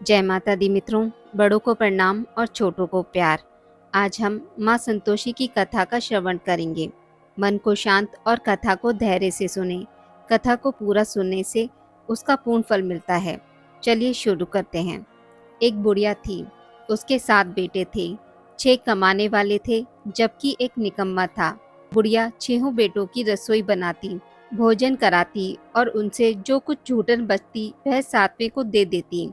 जय माता दी मित्रों, बड़ों को प्रणाम और छोटों को प्यार। आज हम माँ संतोषी की कथा का श्रवण करेंगे। मन को शांत और कथा को धैर्य से सुने। कथा को पूरा सुनने से उसका पूर्ण फल मिलता है। चलिए शुरू करते हैं। एक बुढ़िया थी, उसके 7 बेटे थे। 6 कमाने वाले थे जबकि एक निकम्मा था। बुढ़िया 6 बेटों की रसोई बनाती, भोजन कराती और उनसे जो कुछ छूटन बचती वह 7वें को दे देती।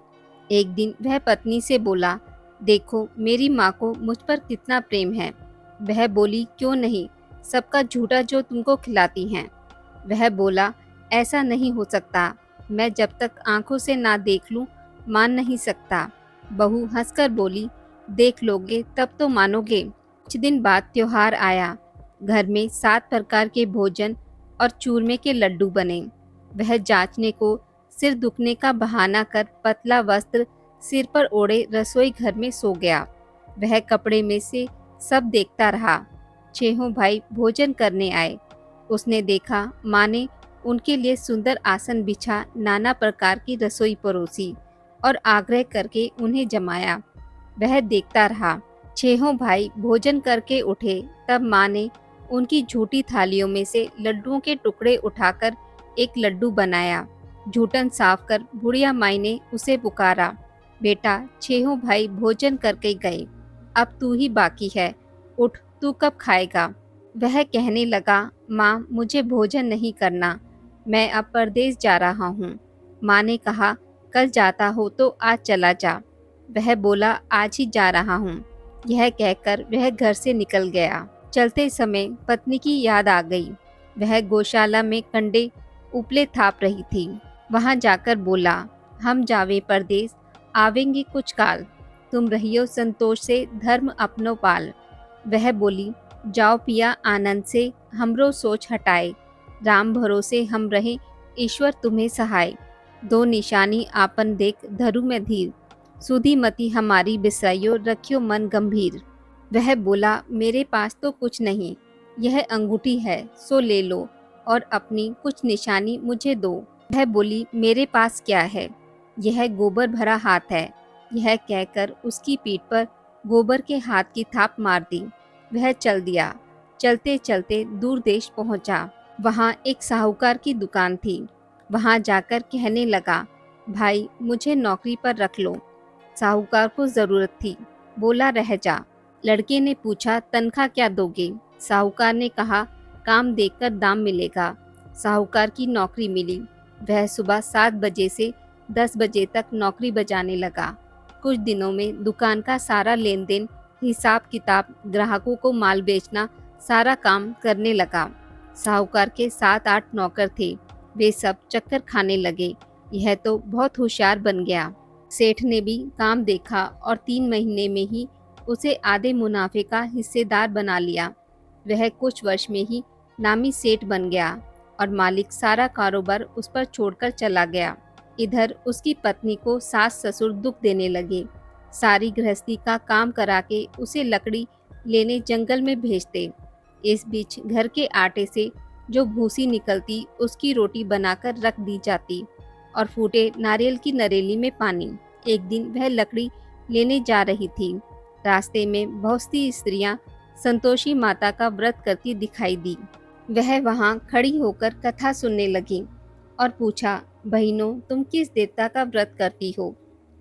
एक दिन वह पत्नी से बोला, देखो मेरी माँ को मुझ पर कितना प्रेम है। वह बोली, क्यों नहीं, सबका झूठा जो तुमको खिलाती हैं। वह बोला, ऐसा नहीं हो सकता, मैं जब तक आंखों से ना देख लूं मान नहीं सकता। बहू हंसकर बोली, देख लोगे तब तो मानोगे। कुछ दिन बाद त्योहार आया। घर में 7 प्रकार के भोजन और चूरमे के लड्डू बने। वह जांचने को सिर दुखने का बहाना कर पतला वस्त्र सिर पर ओढ़े रसोई घर में सो गया। वह कपड़े में से सब देखता रहा। 6 भाई भोजन करने आए। उसने देखा माँ ने उनके लिए सुंदर आसन बिछा नाना प्रकार की रसोई परोसी और आग्रह करके उन्हें जमाया। वह देखता रहा। 6 भाई भोजन करके उठे तब माँ ने उनकी झूठी थालियों में से लड्डुओं के टुकड़े उठाकर एक लड्डू बनाया। झूठन साफ कर बुढ़िया माई ने उसे पुकारा, बेटा 6 भाई भोजन करके गए, अब तू ही बाकी है, उठ तू कब खाएगा। वह कहने लगा, माँ मुझे भोजन नहीं करना, मैं अब परदेश जा रहा हूँ। माँ ने कहा, कल जाता हो तो आज चला जा। वह बोला, आज ही जा रहा हूँ। यह कहकर वह घर से निकल गया। चलते समय पत्नी की याद आ गई। वह गौशाला में कंडे उपले थाप रही थी। वहां जाकर बोला, हम जावे परदेस, आवेंगे कुछ काल, तुम रहियो संतोष से धर्म अपनो पाल। वह बोली, जाओ पिया आनंद से, हमरो सोच हटाए, राम भरोसे हम रहे, ईश्वर तुम्हें सहाय। 2 निशानी आपन देख धरु में धीर, सुधी मति हमारी बिसराइयो, रखियो मन गंभीर। वह बोला, मेरे पास तो कुछ नहीं, यह अंगूठी है सो ले लो और अपनी कुछ निशानी मुझे दो। वह बोली, मेरे पास क्या है, यह गोबर भरा हाथ है। यह कहकर उसकी पीठ पर गोबर के हाथ की थाप मार दी। वह चल दिया। चलते चलते दूर देश पहुंचा। वहां एक साहूकार की दुकान थी। वहां जाकर कहने लगा, भाई मुझे नौकरी पर रख लो। साहूकार को जरूरत थी, बोला रह जा। लड़के ने पूछा, तनख्वाह क्या दोगे। साहूकार ने कहा, काम देखकर दाम मिलेगा। साहूकार की नौकरी मिली। वह सुबह 7 बजे से 10 बजे तक नौकरी बजाने लगा। कुछ दिनों में दुकान का सारा लेन देन, हिसाब किताब, ग्राहकों को माल बेचना, सारा काम करने लगा। साहूकार के 7-8 नौकर थे। वे सब चक्कर खाने लगे, यह तो बहुत होशियार बन गया। सेठ ने भी काम देखा और 3 महीने में ही उसे आधे मुनाफे का हिस्सेदार बना लिया। वह कुछ वर्ष में ही नामी सेठ बन गया और मालिक सारा कारोबार उस पर छोड़कर चला गया। इधर उसकी पत्नी को सास ससुर दुख देने लगे। सारी गृहस्थी का काम करा के उसे लकड़ी लेने जंगल में भेजते। इस बीच घर के आटे से जो भूसी निकलती उसकी रोटी बनाकर रख दी जाती और फूटे नारियल की नरेली में पानी। एक दिन वह लकड़ी लेने जा रही थी। रास्ते में बहुत सी स्त्रियां संतोषी माता का व्रत करती दिखाई दी। वह वहां खड़ी होकर कथा सुनने लगी और पूछा, बहनों तुम किस देवता का व्रत करती हो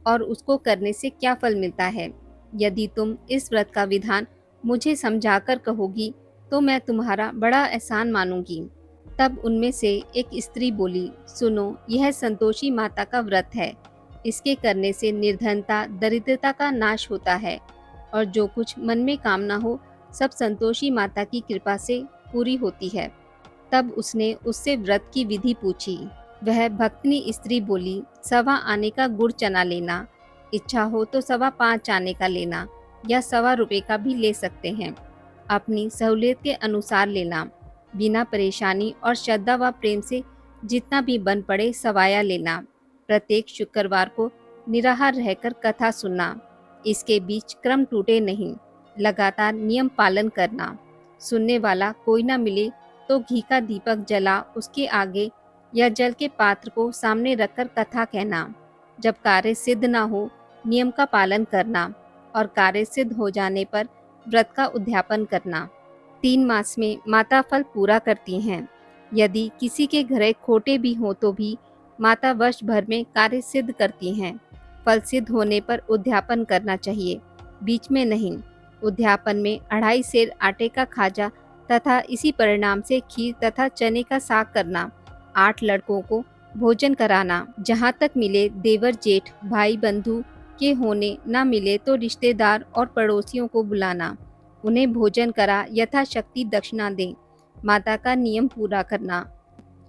और उसको करने से क्या फल मिलता है। यदि तुम इस व्रत का विधान मुझे समझाकर कहोगी तो मैं तुम्हारा बड़ा एहसान मानूंगी। तब उनमें से एक स्त्री बोली, सुनो, यह संतोषी माता का व्रत है। इसके करने से निर्धनता दरिद्रता का नाश होता है और जो कुछ मन में कामना हो सब संतोषी माता की कृपा से पूरी होती है। तब उसने उससे व्रत की विधि पूछी। वह भक्तनी स्त्री बोली, 1.25 आने का गुड़ चना लेना, इच्छा हो तो 5.25 आने का लेना या 1.25 रुपये का भी ले सकते हैं, अपनी सहूलियत के अनुसार लेना। बिना परेशानी और श्रद्धा व प्रेम से जितना भी बन पड़े सवाया लेना। प्रत्येक शुक्रवार को निराहार रहकर कथा सुनना। इसके बीच क्रम टूटे नहीं, लगातार नियम पालन करना। सुनने वाला कोई ना मिले तो घी का दीपक जला उसके आगे या जल के पात्र को सामने रखकर कथा कहना। जब कार्य सिद्ध ना हो नियम का पालन करना और कार्य सिद्ध हो जाने पर व्रत का उद्यापन करना। 3 मास में माता फल पूरा करती हैं। यदि किसी के घरे खोटे भी हों तो भी माता वर्ष भर में कार्य सिद्ध करती हैं। फल सिद्ध होने पर उद्यापन करना चाहिए, बीच में नहीं। उद्यापन में 2.5 सेर आटे का खाजा तथा इसी परिणाम से खीर तथा चने का साग करना, 8 लड़कों को भोजन कराना, जहाँ तक मिले देवर जेठ भाई बंधु के होने न मिले तो रिश्तेदार और पड़ोसियों को बुलाना, उन्हें भोजन करा यथाशक्ति दक्षिणा दें। माता का नियम पूरा करना,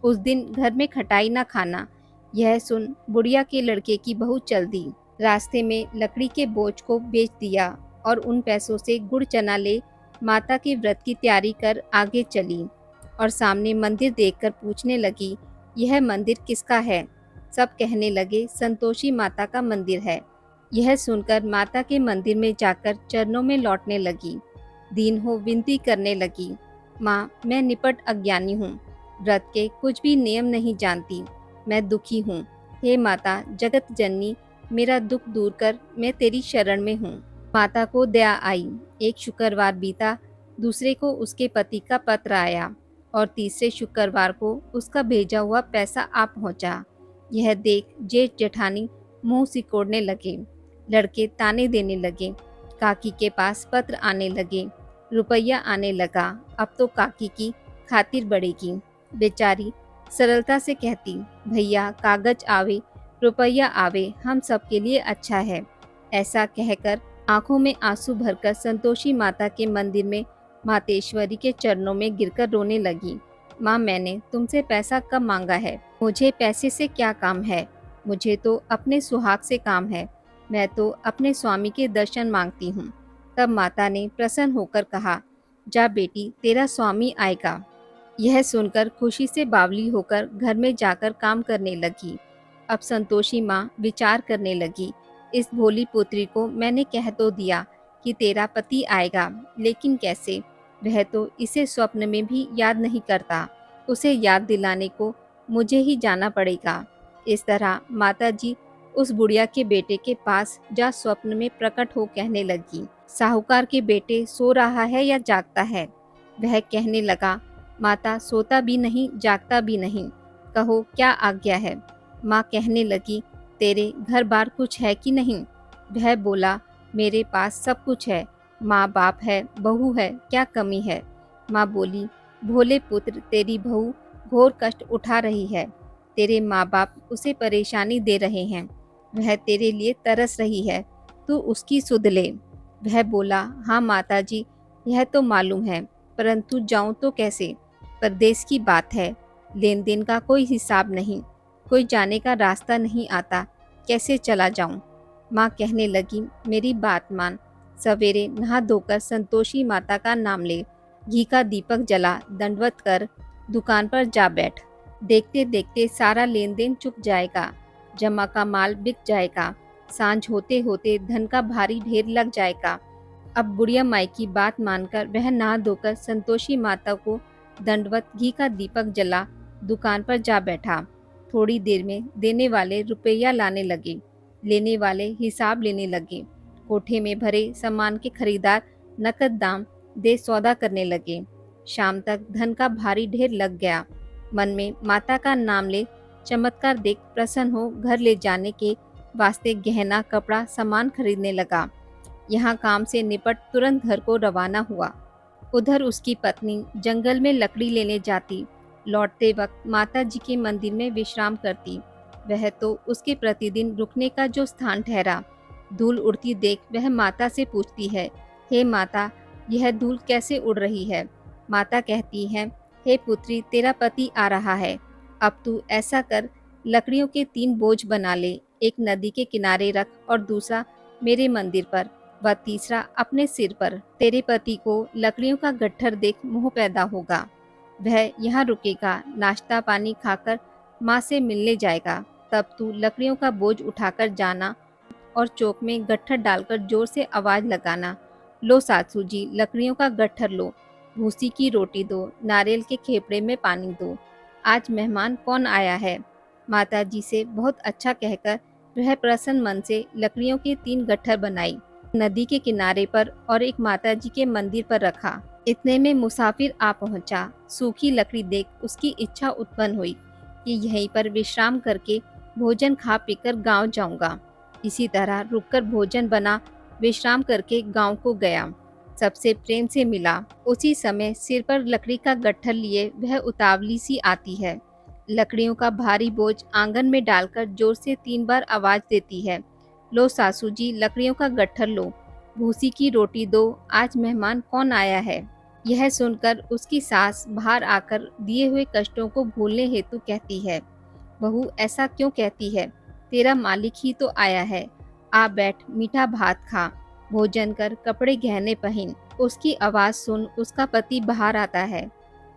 उस दिन घर में खटाई न खाना। यह सुन बुढ़िया के लड़के की बहू चल दी। रास्ते में लकड़ी के बोझ को बेच दिया और उन पैसों से गुड़ चना ले माता के व्रत की तैयारी कर आगे चली और सामने मंदिर देखकर पूछने लगी, यह मंदिर किसका है? सब कहने लगे, संतोषी माता का मंदिर है। यह सुनकर माता के मंदिर में जाकर चरणों में लौटने लगी। दीन हो विनती करने लगी, माँ मैं निपट अज्ञानी हूँ, व्रत के कुछ भी नियम नहीं जानती, मैं दुखी हूँ। हे माता जगत जननी, मेरा दुख दूर कर, मैं तेरी शरण में हूँ। माता को दया आई। एक शुक्रवार बीता, दूसरे को उसके पति का पत्र आया और तीसरे शुक्रवार को उसका भेजा हुआ पैसा आ पहुँचा। यह देख जेठ जेठानी मुंह सिकोड़ने लगे, लड़के ताने देने लगे, काकी के पास पत्र आने लगे, रुपया आने लगा, अब तो काकी की खातिर बढ़ेगी। बेचारी सरलता से कहती, भैया कागज आवे रुपया आवे, हम सबके लिए अच्छा है। ऐसा कहकर आंखों में आंसू भरकर संतोषी माता के मंदिर में मातेश्वरी के चरणों में गिरकर रोने लगी। माँ मैंने तुमसे पैसा कब मांगा है? मुझे पैसे से क्या काम है? मुझे तो अपने सुहाग से काम है, मैं तो अपने स्वामी के दर्शन मांगती हूँ। तब माता ने प्रसन्न होकर कहा, जा बेटी तेरा स्वामी आएगा। यह सुनकर खुशी से बावली होकर घर में जाकर काम करने लगी। अब संतोषी माँ विचार करने लगी, इस भोली पुत्री को मैंने कह तो दिया कि तेरा पति आएगा, लेकिन कैसे? वह तो इसे स्वप्न में भी याद नहीं करता, उसे याद दिलाने को मुझे ही जाना पड़ेगा। इस तरह माताजी उस बुढ़िया के बेटे के पास जा स्वप्न में प्रकट हो कहने लगी, साहूकार के बेटे सो रहा है या जागता है? वह कहने लगा, माता सोता भी नहीं जागता भी नहीं, कहो क्या आज्ञा है? माँ कहने लगी, तेरे घर बार कुछ है कि नहीं? वह बोला, मेरे पास सब कुछ है, माँ बाप है, बहू है, क्या कमी है? माँ बोली, भोले पुत्र तेरी बहू घोर कष्ट उठा रही है, तेरे माँ बाप उसे परेशानी दे रहे हैं, वह तेरे लिए तरस रही है, तू उसकी सुध ले। वह बोला, हाँ माताजी यह तो मालूम है, परंतु जाऊं तो कैसे? परदेश की बात है, लेन देन का कोई हिसाब नहीं, कोई जाने का रास्ता नहीं आता, कैसे चला जाऊं? माँ कहने लगी, मेरी बात मान, सवेरे नहा धोकर संतोषी माता का नाम ले, घी का दीपक जला, दंडवत कर, दुकान पर जा बैठ। देखते देखते सारा लेन देन चुक जाएगा, जमा का माल बिक जाएगा, सांझ होते होते धन का भारी ढेर लग जाएगा। अब बुढ़िया माई की बात मानकर वह नहा धोकर संतोषी माता को दंडवत घी का दीपक जला दुकान पर जा बैठा। थोड़ी देर में देने वाले रुपया लाने लगे, लेने वाले हिसाब लेने लगे। कोठे में भरे सामान के खरीदार नकद दाम दे सौदा करने लगे। शाम तक धन का भारी ढेर लग गया। मन में माता का नाम ले चमत्कार देख प्रसन्न हो घर ले जाने के वास्ते गहना कपड़ा सामान खरीदने लगा। यहाँ काम से निपट तुरंत घर को रवाना हुआ। उधर उसकी पत्नी जंगल में लकड़ी लेने जाती, लौटते वक्त माता जी के मंदिर में विश्राम करती। वह तो उसके प्रतिदिन रुकने का जो स्थान ठहरा। धूल उड़ती देख वह माता से पूछती है, हे माता यह धूल कैसे उड़ रही है? माता कहती है, हे पुत्री तेरा पति आ रहा है, अब तू ऐसा कर लकड़ियों के 3 बोझ बना ले, एक नदी के किनारे रख और दूसरा मेरे मंदिर पर व तीसरा अपने सिर पर। तेरे पति को लकड़ियों का गट्ठर देख मोह पैदा होगा, वह यहाँ रुकेगा, नाश्ता पानी खाकर माँ से मिलने जाएगा। तब तू लकड़ियों का बोझ उठाकर जाना और चौक में गट्ठर डालकर जोर से आवाज लगाना, लो सासू जी लकड़ियों का गट्ठर लो, भूसी की रोटी दो, नारियल के खेपड़े में पानी दो, आज मेहमान कौन आया है? माता जी से बहुत अच्छा कहकर वह प्रसन्न मन से लकड़ियों के 3 गट्ठर बनाई, नदी के किनारे पर और एक माताजी के मंदिर पर रखा। इतने में मुसाफिर आ पहुंचा। सूखी लकड़ी देख उसकी इच्छा उत्पन्न हुई कि यहीं पर विश्राम करके भोजन खा पीकर गांव जाऊंगा। इसी तरह रुककर भोजन बना, विश्राम करके गांव को गया। सबसे प्रेम से मिला। उसी समय सिर पर लकड़ी का गट्ठर लिए वह उतावली सी आती है। लकड़ियों का भारी बोझ आंगन में डालकर जोर से 3 बार आवाज देती है, लो सासू जी, लकड़ियों का गट्ठर लो, भूसी की रोटी दो, आज मेहमान कौन आया है। यह सुनकर उसकी सास बाहर आकर दिए हुए कष्टों को भूलने हेतु कहती है, बहू ऐसा क्यों कहती है, तेरा मालिक ही तो आया है, आ बैठ, मीठा भात खा, भोजन कर, कपड़े गहने पहन। उसकी आवाज सुन उसका पति बाहर आता है।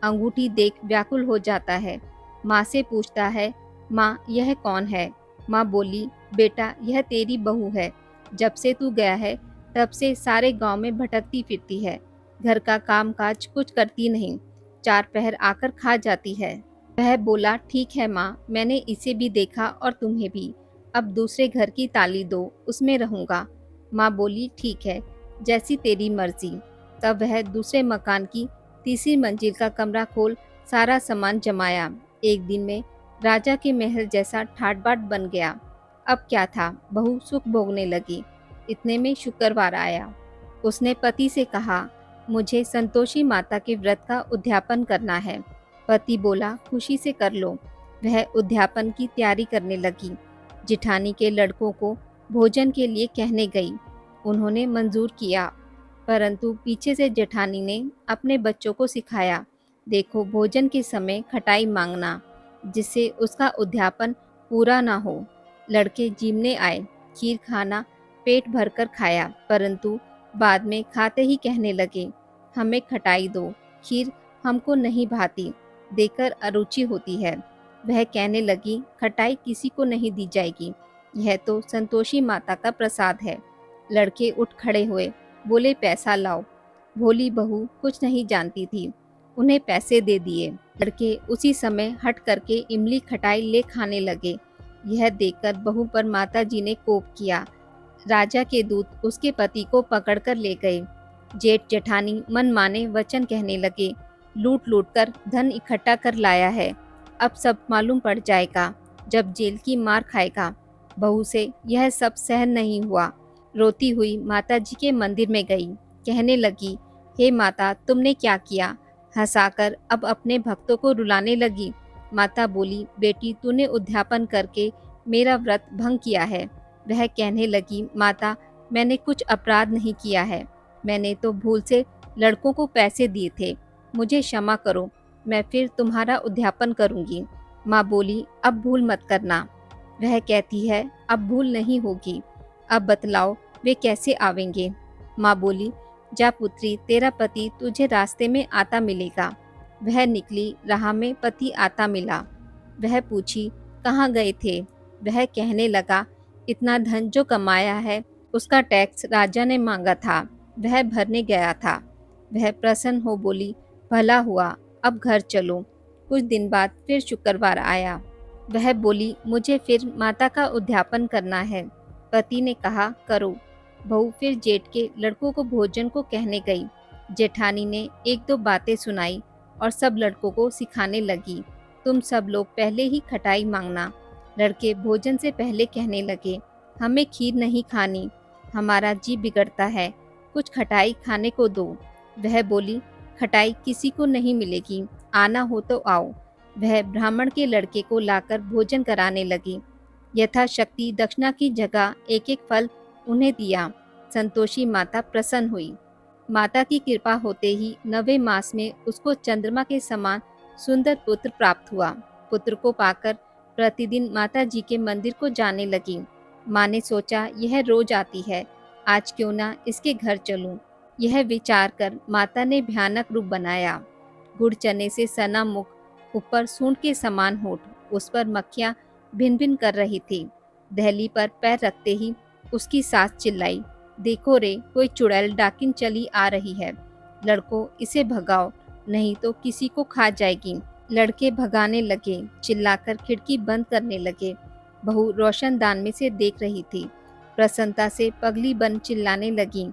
अंगूठी देख व्याकुल हो जाता है। माँ से पूछता है, माँ यह कौन है। माँ बोली, बेटा यह तेरी बहू है, जब से तू गया है तब से सारे गांव में भटकती फिरती है, घर का काम काज कुछ करती नहीं, 4 पहर आकर खा जाती है। वह बोला, ठीक है माँ, मैंने इसे भी देखा और तुम्हें भी, अब दूसरे घर की ताली दो, उसमें रहूंगा। माँ बोली, ठीक है, जैसी तेरी मर्जी। तब वह दूसरे मकान की तीसरी मंजिल का कमरा खोल सारा सामान जमाया। एक दिन में राजा के महल जैसा ठाट बाट बन गया। अब क्या था, बहू सुख भोगने लगी। इतने में शुक्रवार आया। उसने पति से कहा, मुझे संतोषी माता के व्रत का उद्यापन करना है। पति बोला, खुशी से कर लो। वह उद्यापन की तैयारी करने लगी। जिठानी के लड़कों को भोजन के लिए कहने गई। उन्होंने मंजूर किया, परंतु पीछे से जेठानी ने अपने बच्चों को सिखाया, देखो भोजन के समय खटाई मांगना, जिससे उसका उद्यापन पूरा ना हो। लड़के जीमने आए, खीर खाना पेट भरकर खाया, परंतु बाद में खाते ही कहने लगे, हमें खटाई दो, खीर हमको नहीं भाती, देकर अरुचि होती है। वह कहने लगी, खटाई किसी को नहीं दी जाएगी, यह तो संतोषी माता का प्रसाद है। लड़के उठ खड़े हुए, बोले, पैसा लाओ। भोली बहू कुछ नहीं जानती थी, उन्हें पैसे दे दिए। लड़के उसी समय हट करके इमली खटाई ले खाने लगे। यह देखकर बहू पर माताजी ने कोप किया। राजा के दूत उसके पति को पकड़कर ले गए। जेठ जेठानी मन माने वचन कहने लगे, लूट लूट कर धन इकट्ठा कर लाया है, अब सब मालूम पड़ जाएगा, जब जेल की मार खाएगा। बहू से यह सब सहन नहीं हुआ। रोती हुई माता जी के मंदिर में गई। कहने लगी, हे माता, तुमने क्या किया। हंसाकर अब अपने भक्तों को रुलाने लगी। माता बोली, बेटी तूने उद्यापन करके मेरा व्रत भंग किया है। वह कहने लगी, माता मैंने कुछ अपराध नहीं किया है, मैंने तो भूल से लड़कों को पैसे दिए थे, मुझे क्षमा करो, मैं फिर तुम्हारा उद्यापन करूंगी। माँ बोली, अब भूल मत करना। वह कहती है, अब भूल नहीं होगी, अब बतलाओ वे कैसे आवेंगे। माँ बोली, जा पुत्री, तेरा पति तुझे रास्ते में आता मिलेगा। वह निकली, राह में पति आता मिला। वह पूछी, कहाँ गए थे। वह कहने लगा, इतना धन जो कमाया है उसका टैक्स राजा ने मांगा था, वह भरने गया था। वह प्रसन्न हो बोली, भला हुआ, अब घर चलो। कुछ दिन बाद फिर शुक्रवार आया। वह बोली, मुझे फिर माता का उद्यापन करना है। पति ने कहा, करो। बहू फिर जेठ के लड़कों को भोजन को कहने गई। जेठानी ने 1-2 बातें सुनाई और सब लड़कों को सिखाने लगी, तुम सब लोग पहले ही खटाई मांगना। लड़के भोजन से पहले कहने लगे, हमें खीर नहीं खानी, हमारा जी बिगड़ता है, कुछ खटाई खाने को दो। वह बोली, खटाई किसी को नहीं मिलेगी, आना हो तो आओ। वह ब्राह्मण के लड़के को लाकर भोजन कराने लगी। यथाशक्ति दक्षिणा की जगह एक एक फल उन्हें दिया। संतोषी माता प्रसन्न हुई। माता की कृपा होते ही 9वें मास में उसको चंद्रमा के समान सुंदर पुत्र प्राप्त हुआ। पुत्र को पाकर प्रतिदिन माता जी के मंदिर को जाने लगी। माँ ने सोचा, यह रोज आती है, आज क्यों ना इसके घर चलूं। यह विचार कर माता ने भयानक रूप बनाया। गुड़ चने से सना मुख, ऊपर सूंड के समान होठ, उस पर मक्खियां भिन भिन कर रही थी। दहली पर पैर रखते ही उसकी सास चिल्लाई, देखो रे, कोई चुड़ैल डाकिन चली आ रही है, लड़कों इसे भगाओ, नहीं तो किसी को खा जाएगी। लड़के भगाने लगे, चिल्लाकर खिड़की बंद करने लगे। बहू रोशनदान में से देख रही थी। प्रसन्नता से पगली बन चिल्लाने लगी,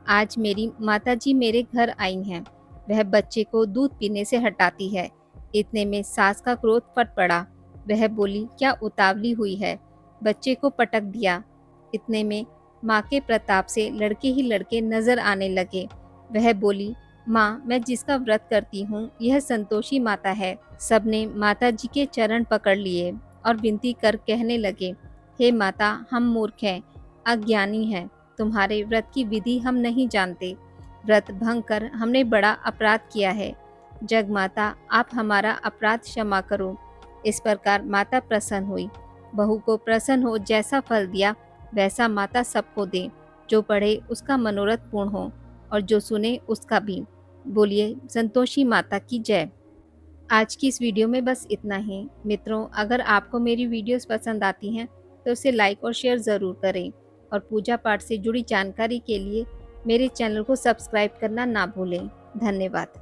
आज मेरी माताजी मेरे घर आई हैं। वह बच्चे को दूध पीने से हटाती है। इतने में सास का क्रोध फट पड़ा। वह बोली, क्या उतावली हुई है, बच्चे को पटक दिया। इतने में माँ के प्रताप से लड़के ही लड़के नजर आने लगे। वह बोली, माँ, मैं जिसका व्रत करती हूँ यह संतोषी माता है। सबने माता जी के चरण पकड़ लिए और विनती कर कहने लगे, हे माता, हम मूर्ख हैं, अज्ञानी हैं, तुम्हारे व्रत की विधि हम नहीं जानते। व्रत भंग कर हमने बड़ा अपराध किया है। जग माता, आप हमारा अपराध क्षमा करो। इस प्रकार माता प्रसन्न हुई। बहू को प्रसन्न हो जैसा फल दिया वैसा माता सबको दे। जो पढ़े उसका मनोरथ पूर्ण हो और जो सुने उसका भी। बोलिए संतोषी माता की जय। आज की इस वीडियो में बस इतना ही। मित्रों, अगर आपको मेरी वीडियोस पसंद आती हैं तो उसे लाइक और शेयर ज़रूर करें और पूजा पाठ से जुड़ी जानकारी के लिए मेरे चैनल को सब्सक्राइब करना ना भूलें। धन्यवाद।